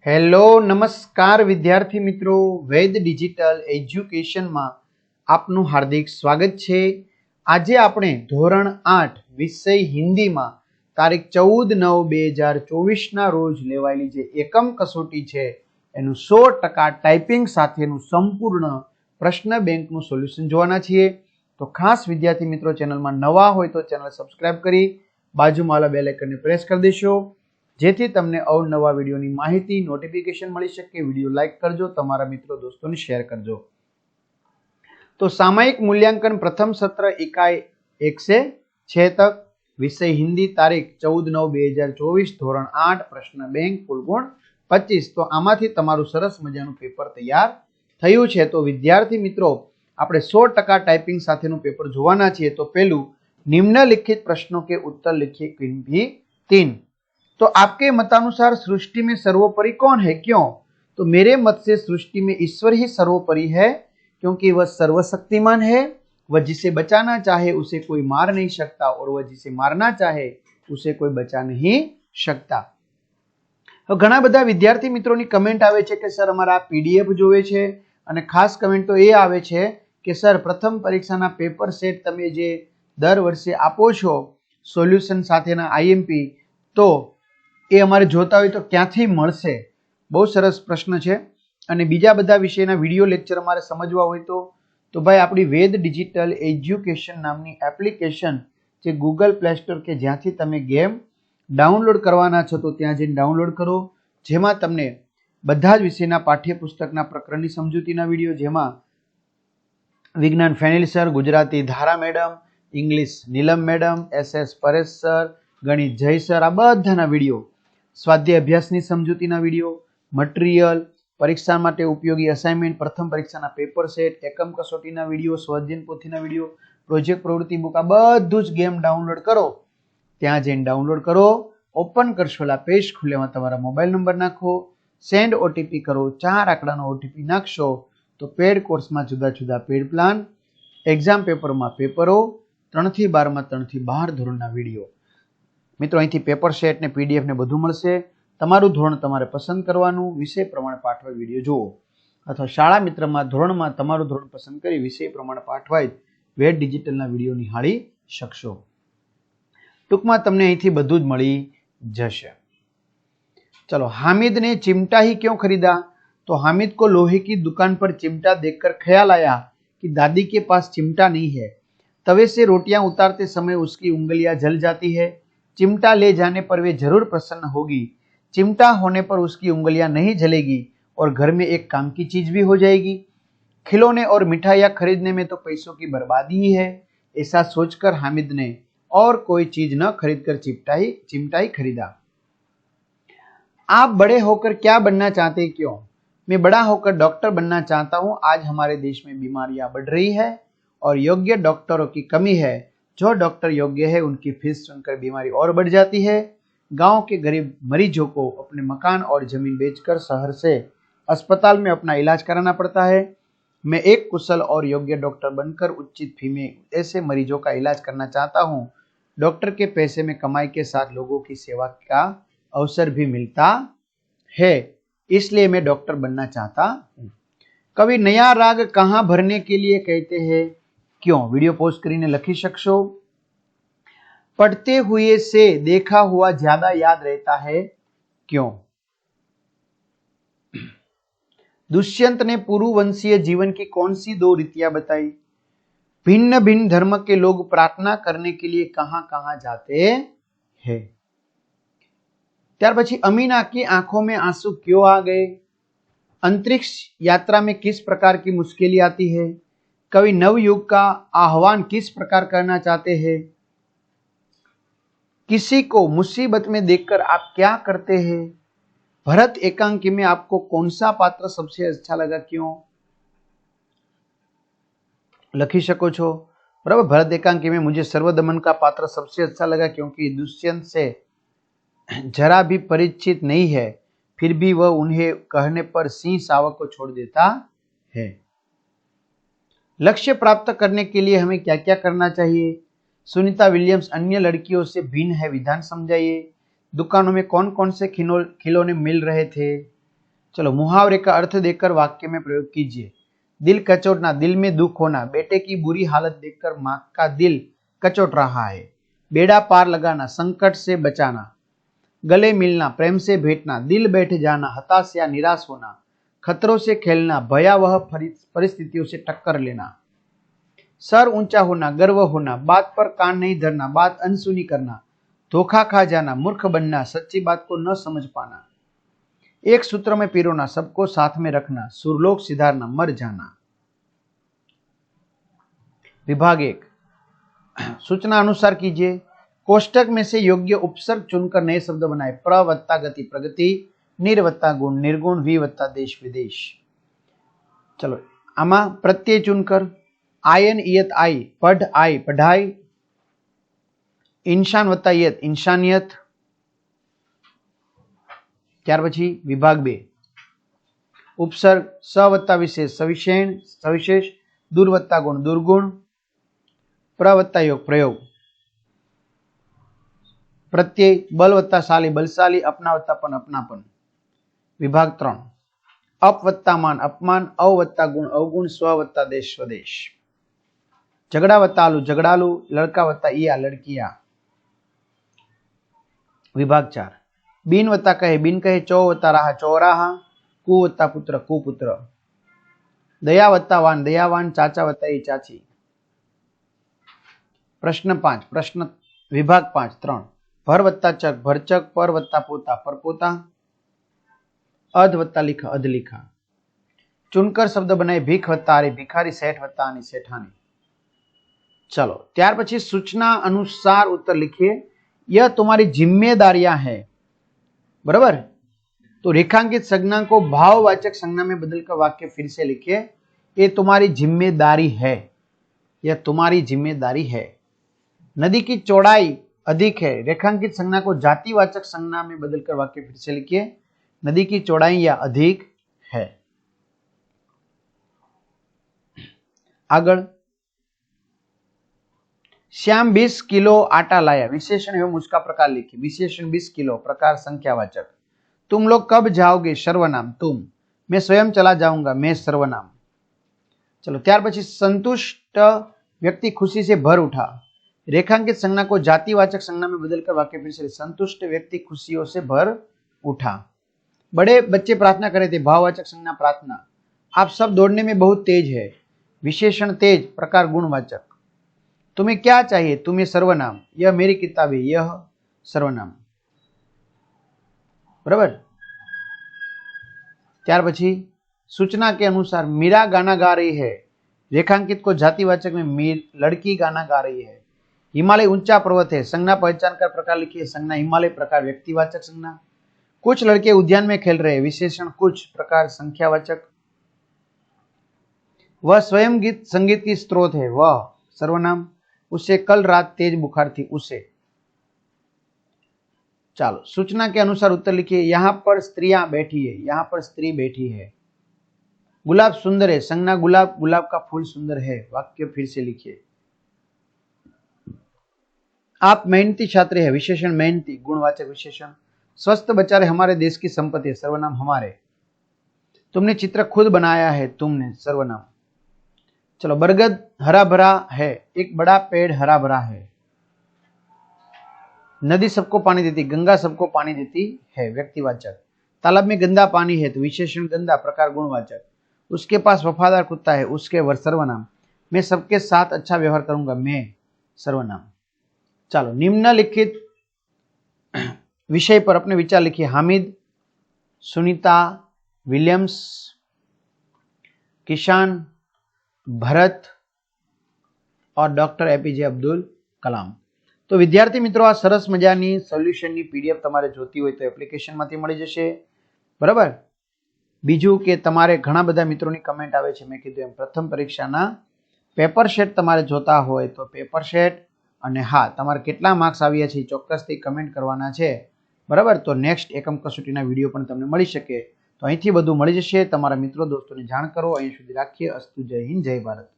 Hello નમસ્કાર વિદ્યાર્થી મિત્રો, વેદ ડિજિટલ એજ્યુકેશનમાં આપનું હાર્દિક સ્વાગત છે। આજે આપણે ધોરણ 8 વિષય હિન્દીમાં તારીખ 14/9/2024 ના રોજ લેવાયેલી જે એકમ કસોટી છે એનું 100% ટાઈપિંગ સાથેનું સંપૂર્ણ પ્રશ્ન બેંકનું સોલ્યુશન જોવાના છીએ। તો ખાસ વિદ્યાર્થી મિત્રો ચેનલમાં નવા હોય તો ચેનલ સબસ્ક્રાઇબ કરી બાજુમાં વાળા બેલ આઇકનને પ્રેસ કરી દેશો, જેથી તમને અવનવા વિડીયોની માહિતી નોટિફિકેશન મળી શકે। વિડીયો લાઈક કરજો, તમારા મિત્રો દોસ્તોને શેર કરજો। તો સામયિક મૂલ્યાંકન પ્રથમ સત્ર इकाई 1 से 6 तक विषय हिंदी तारीख 14/9/2024 ધોરણ 8 પ્રશ્ન બેંક કુલ ગુણ 25। તો આમાંથી તમારું સરસ મજાનું પેપર તૈયાર થયું છે। તો વિદ્યાર્થી મિત્રો આપણે 100% ટાઈપિંગ સાથેનું પેપર જોવાના છીએ। તો પહેલું, निम्नलिखित प्रश्नों के उत्तर लिखिए किन भी 3। तो आपके मतानुसार सृष्टि में सर्वोपरि कौन है, क्यों? तो मेरे मत से सृष्टि में ईश्वर ही सर्वोपरि है, क्योंकि वह सर्वशक्तिमान है। वह जिसे बचाना चाहे उसे कोई मार नहीं सकता, और वह जिसे मारना चाहे उसे कोई बचा नहीं सकता। तो घણા બધા વિદ્યાર્થી મિત્રોની કમેન્ટ આવે છે કે સર અમારા પીડીએફ જોવે છે, અને ખાસ કમેન્ટ તો એ આવે છે કે સર પ્રથમ પરીક્ષાના પેપર સેટ તમે જે દર વર્ષે આપો છો સોલ્યુશન સાથેના આઈએમપી, તો એ અમારે જોતા હોય તો ક્યાંથી મળશે? બહુ સરસ પ્રશ્ન છે। અને બીજા બધા વિષયના વિડીયો લેક્ચર અમારે સમજવા હોય તો ભાઈ આપણી વેદ ડિજિટલ એજ્યુકેશન નામની એપ્લિકેશન જે ગૂગલ પ્લે સ્ટોર કે જ્યાંથી તમે ગેમ ડાઉનલોડ કરવાના છો તો ત્યાં જઈને ડાઉનલોડ કરો, જેમાં તમને બધા જ વિષયના પાઠ્યપુસ્તકના પ્રકરણની સમજૂતીના વિડીયો, જેમાં વિજ્ઞાન ફેનિલ સર, ગુજરાતી ધારા મેડમ, इंग्लिश नीलम मैडम, एसएस परेश सर, गणित जय सर, आ बधाना विडियो, स्वाध्याय अभ्यासनी समजूतीना विडियो, मटीरियल, परीक्षा माटे उपयोगी असाइनमेंट, प्रथम परीक्षाना पेपर सेट, एकम कसोटीना विडियो, स्वाध्याय पोथीना विडियो, प्रोजेक्ट प्रवृत्ति बुक, आ बधुं ज गेम डाउनलॉड करो। त्यां जईने डाउनलॉड करो, ओपन करशो एटले पेज खुले, एमां तमारा मोबाइल नंबर नाखो, सेंड ओटीपी करो, 4 आंकड़ानो ओटीपी नाखशो तो पेड कोर्स में जुदा जुदा पेड प्लान, एक्जाम पेपर में पेपरो, 3 થી 12 માં 3 થી 12 ધોરણના વિડીયો। મિત્રો અહીંથી પેપર સેટ ને પીડીએફ ને બધું મળશે। તમારું ધોરણ તમારે પસંદ કરવાનું, વિષય પ્રમાણે પાઠવાય વિડીયો જુઓ, અથવા શાળા મિત્રમાં ધોરણમાં તમારું ધોરણ પસંદ કરી વિષય પ્રમાણે પાઠવાય વેદ ડિજિટલના વિડીયો નિહાળી શકશો। ટૂંકમાં તમને અહીંથી બધું જ મળી જશે। चलो, हामिद ने चिमटा ही क्यों खरीदा? तो हामिद को लोहे की दुकान पर चिमटा देखकर ख्याल आया कि दादी के पास चिमटा नहीं है। तवे से रोटियां उतारते समय उसकी उंगलियां जल जाती है। चिमटा ले जाने पर वे जरूर प्रसन्न होगी। चिमटा होने पर उसकी उंगलियां नहीं जलेगी और घर में एक काम की चीज भी हो जाएगी। खिलौने और मिठाइयां खरीदने में तो पैसों की बर्बादी ही है। ऐसा सोचकर हामिद ने और कोई चीज न खरीदकर चिमटा ही खरीदा। आप बड़े होकर क्या बनना चाहते हैं, क्यों? मैं बड़ा होकर डॉक्टर बनना चाहता हूँ। आज हमारे देश में बीमारियां बढ़ रही है और योग्य डॉक्टरों की कमी है। जो डॉक्टर योग्य है उनकी फीस सुनकर बीमारी और बढ़ जाती है। गांव के गरीब मरीजों को अपने मकान और जमीन बेचकर शहर से अस्पताल में अपना इलाज कराना पड़ता है। मैं एक कुशल और योग्य डॉक्टर बनकर उचित फी में ऐसे मरीजों का इलाज करना चाहता हूँ। डॉक्टर के पैसे में कमाई के साथ लोगों की सेवा का अवसर भी मिलता है, इसलिए मैं डॉक्टर बनना चाहता हूँ। कभी नया राग कहाँ भरने के लिए कहते हैं, क्यों? वीडियो पोस्ट करीने लखी शकशो। पढ़ते हुए से देखा हुआ ज्यादा याद रहता है, क्यों? दुष्यंत ने पुरुवंशीय जीवन की कौन सी 2 रीतियां बताई? भिन्न भिन्न धर्म के लोग प्रार्थना करने के लिए कहाँ कहाँ जाते हैं। त्यार पछी अमीना की आंखों में आंसू क्यों आ गए? अंतरिक्ष यात्रा में किस प्रकार की मुश्किलें आती है? कवि नवयुग का आह्वान किस प्रकार करना चाहते हैं? किसी को मुसीबत में देखकर आप क्या करते हैं? भरत एकांकी में आपको कौन सा पात्र सबसे अच्छा लगा, क्यों? लखी सको छो, बराबर। भरत एकांकी में मुझे सर्वदमन का पात्र सबसे अच्छा लगा, क्योंकि दुष्यंत से जरा भी परिचित नहीं है, फिर भी वह उन्हें कहने पर सिंह शावक को छोड़ देता है। लक्ष्य प्राप्त करने के लिए हमें क्या क्या करना चाहिए? सुनीता विलियम्स अन्य लड़कियों से भिन्न है, विधान समझाइए। दुकानों में कौन कौन से खिलौने मिल रहे थे? चलो मुहावरे का अर्थ देकर वाक्य में प्रयोग कीजिए। दिल कचोटना, दिल में दुख होना, बेटे की बुरी हालत देखकर माँ का दिल कचोट रहा है। बेड़ा पार लगाना, संकट से बचाना। गले मिलना, प्रेम से भेंटना। दिल बैठ जाना, हताश या निराश होना। खतरों से खेलना, भयावह परिस्थितियों से टक्कर लेना। सर ऊंचा होना, गर्व होना। बात पर कान नहीं धरना, बात अनसुनी करना। धोखा खा जाना, मूर्ख बनना, सच्ची बात को न समझ पाना। एक सूत्र में पिरोना, सबको साथ में रखना। सुरलोक सिधारना, मर जाना। विभाग 1, सूचना अनुसार कीजिए। कोष्टक में से योग्य उपसर्ग चुनकर नए शब्द बनाए। प्र वत्ता गति प्रगति, निर वत्ता गुण निर्गुण, वी वत्ता देश विदेश। चलो आमा प्रत्यय चुनकर आयन इयत आई, पढ़ आई पढ़ाई, इंशान वत्ता यत इंशानियत। ત્યાર પછી વિભાગ 2, ઉપસર્ગ સ વત્તા વિશેષ સવિશેષ સવિશેષ, દૂર વત્તા ગુણ દુર્ગુણ, પ્ર વત્તા योग प्रयोग, प्रत्यय बल वत्ता शाली बलशाली, अपना वत्ता पन अपनापन। विभाग 3, अप वत्ता मान अपमान, अव वत्ता गुण अवगुण, स्व वत्ता देश स्वदेश। झगड़ा वत्ता आलू झगड़ालू, लड़का वत्ता इया लड़किया। विभाग 4, बीन वत्ता कहे बीन कहे, चौ वत्ता राहा चौराहा, कु वत्ता पुत्र कुपुत्र। दया वत्ता वान दयावान, चाचा वत्ता ई चाची। प्रश्न 5, प्रश्न विभाग 5 3, भर वत्ता चक भरचक, पर वत्ता पोता परपोता, अध वत्ता लिखा अध लिखा। चुनकर शब्द बनाए। भीख वत्ता आरी भिखारी, सेठ वत्ता आनी सेठानी। चलो ત્યાર પછી सूचना अनुसार उत्तर लिखिए। यह तुम्हारी जिम्मेदारियां है, बराबर। तो रेखांकित संज्ञा को भाववाचक संज्ञा में बदलकर वाक्य फिर से लिखिए। ये तुम्हारी जिम्मेदारी है, यह तुम्हारी जिम्मेदारी है। नदी की चौड़ाई अधिक है, रेखांकित संज्ञा को जातिवाचक संज्ञा में बदलकर वाक्य फिर से लिखिए। नदी की चौड़ाई या अधिक है। आगळ श्याम 20 किलो आटा लाया। विशेषण एवं उसका प्रकार लिखिए। विशेषण 20 किलो, प्रकार संख्यावाचक। तुम लोग कब जाओगे, सर्वनाम तुम। मैं स्वयं चला जाऊंगा, मैं सर्वनाम। चलो ત્યાર પછી संतुष्ट व्यक्ति खुशी से भर उठा। रेखांकित संज्ञा को जातिवाचक संज्ञा में बदलकर वाक्य फिर से। संतुष्ट व्यक्ति खुशियों से भर उठा। बड़े बच्चे प्रार्थना करे थे। भाववाचक संज्ञा प्रार्थना। आप सब दौड़ने में बहुत तेज है। विशेषण तेज, प्रकार गुणवाचक। तुम्हें क्या चाहिए, तुम्हें सर्वनाम। यह मेरी किताब है, यह सर्वनाम, बराबर। ત્યાર પછી सूचना के अनुसार मीरा गाना गा रही है। रेखांकित को जातिवाचक में मीर, लड़की गाना गा रही है। हिमालय ऊंचा पर्वत है। संज्ञा पहचान कर प्रकार लिखिए। संज्ञा हिमालय, प्रकार व्यक्तिवाचक संज्ञा। कुछ लड़के उद्यान में खेल रहे हैं। विशेषण कुछ, प्रकार संख्यावाचक। वह स्वयं संगीत की स्रोत है, वह सर्वनाम। उसे कल रात तेज बुखार थी, उसे। चलो सूचना के अनुसार उत्तर लिखिए। यहां पर स्त्रियां बैठी है, यहां पर स्त्री बैठी है। गुलाब सुंदर है। संज्ञा गुलाब, गुलाब का फूल सुंदर है। वाक्य फिर से लिखिए। आप मेहनती छात्र है। विशेषण मेहनती, गुणवाचक विशेषण। स्वस्थ बच्चा हमारे देश की संपत्ति है। सर्वनाम हमारे। तुमने चित्र खुद बनाया है, तुमने सर्वनाम। चलो बरगद हरा भरा है। एक बड़ा पेड़ हरा भरा है। नदी सबको पानी देती, गंगा सबको पानी देती है, व्यक्तिवाचक। तालाब में गंदा पानी है, तो विशेषण गंदा, प्रकार गुणवाचक। उसके पास वफादार कुत्ता है, उसके वर सर्वनाम। मैं सबके साथ अच्छा व्यवहार करूंगा, मैं सर्वनाम। चलो निम्नलिखित विषय पर अपने विचार लिखिए। हामिद, सुनीता, विलियम्स, किशान, भरत और डॉक्टर एपीजे अब्दुल कलाम। तो विद्यार्थी मित्रों, आ सरस मजानी सोल्यूशननी पीडीएफ तमारे जोती होय तो एप्लिकेशनमांथी मळी जशे, बराबर। बीजू के तमारे घणा बधा मित्रोनी कमेंट आवे छे। मैं कीधुं एम प्रथम परीक्षाना पेपर सेट तमारे जोता होय तो पेपर सेट अने हाँ तमारे केटला मार्क्स आव्या छे चोक्कसथी कमेंट करवाना छे, बराबर। तो नेक्स्ट एकम कसोटीना विडियो पण तमने मळी शके। तो અહીંથી બધું મળી જશે। તમારા મિત્રો દોસ્તોને જાણ કરો। અહીં સુધી રાખીએ। અસ્તુ, જય હિન્દ, જય ભારત।